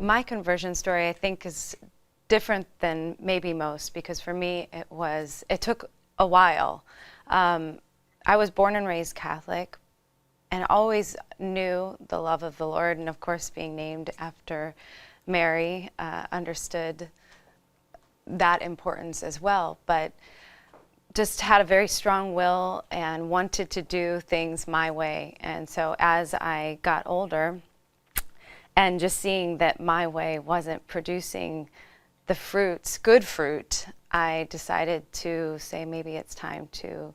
My conversion story, I think, is different than maybe most, because for me it took a while. I was born and raised Catholic and always knew the love of the Lord, and of course being named after Mary, understood that importance as well, but just had a very strong will and wanted to do things my way. And so as I got older, and just seeing that my way wasn't producing the fruits, good fruit, I decided to say maybe it's time to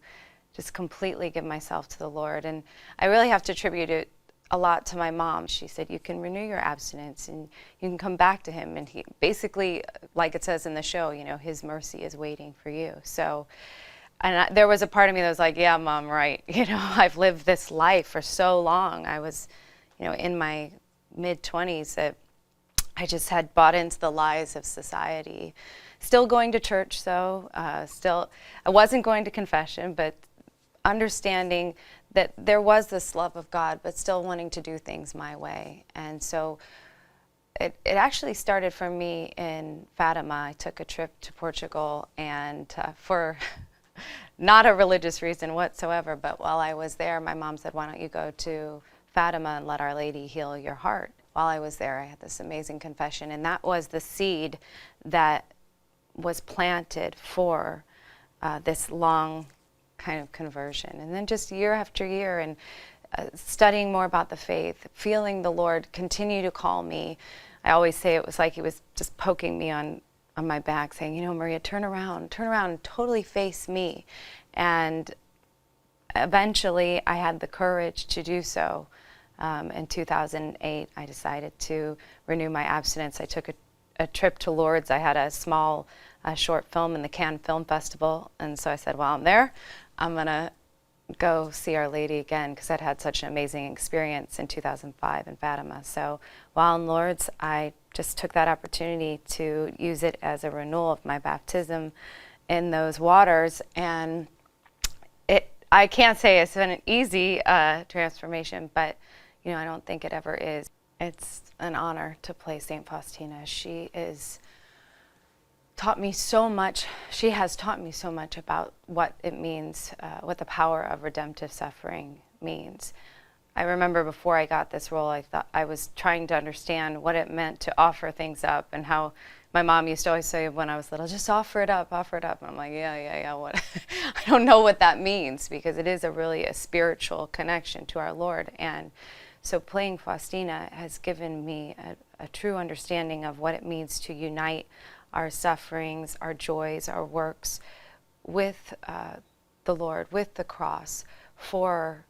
just completely give myself to the Lord. And I really have to attribute it a lot to my mom. She said, you can renew your abstinence and you can come back to him. And he basically, like it says in the show, you know, his mercy is waiting for you. So, there was a part of me that was like, yeah, Mom, right. You know, I've lived this life for so long. I was, you know, in my mid-20s that I just had bought into the lies of society. Still going to church, though. I wasn't going to confession, but understanding that there was this love of God, but still wanting to do things my way. And so it actually started for me in Fatima. I took a trip to Portugal, and for not a religious reason whatsoever, but while I was there, my mom said, why don't you go to Fatima and let Our Lady heal your heart. While I was there, I had this amazing confession, and that was the seed that was planted for this long kind of conversion. And then just year after year, and studying more about the faith, feeling the Lord continue to call me. I always say it was like he was just poking me on my back, saying, you know, Maria, turn around, and totally face me. And eventually I had the courage to do so. In 2008, I decided to renew my abstinence. I took a trip to Lourdes. I had a small short film in the Cannes Film Festival, and so I said, while I'm there, I'm going to go see Our Lady again, because I'd had such an amazing experience in 2005 in Fatima. So while in Lourdes, I just took that opportunity to use it as a renewal of my baptism in those waters, and I can't say it's been an easy transformation, but you know, I don't think it ever is. It's an honor to play St. Faustina. She has taught me so much about what it means, what the power of redemptive suffering means. I remember before I got this role, I thought I was trying to understand what it meant to offer things up, and how my mom used to always say when I was little, just offer it up, offer it up. And I'm like, yeah, what? I don't know what that means, because it is really a spiritual connection to our Lord. And so playing Faustina has given me a true understanding of what it means to unite our sufferings, our joys, our works with the Lord, with the cross, for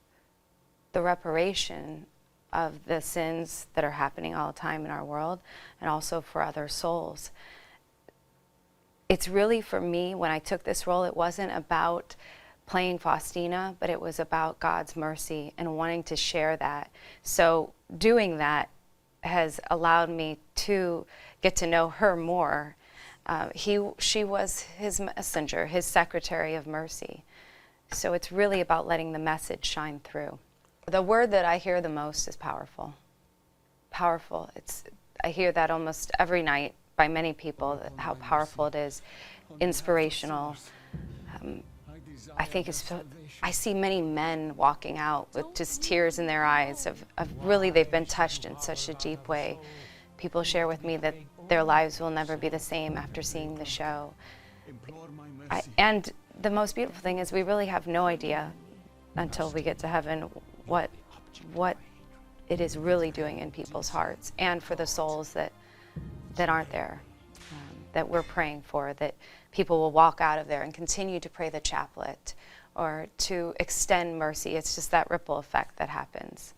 the reparation of the sins that are happening all the time in our world, and also for other souls. It's really, for me, when I took this role, it wasn't about playing Faustina, but it was about God's mercy and wanting to share that. So doing that has allowed me to get to know her more. She was his messenger, his secretary of mercy. So it's really about letting the message shine through. The word that I hear the most is powerful. Powerful. I hear that almost every night by many people, how powerful it is, inspirational. I think I see many men walking out with just tears in their eyes of really they've been touched in such a deep way. People share with me that their lives will never be the same after seeing the show. And the most beautiful thing is we really have no idea until we get to heaven what it is really doing in people's hearts, and for the souls that aren't there, that we're praying for, that people will walk out of there and continue to pray the chaplet or to extend mercy. It's just that ripple effect that happens.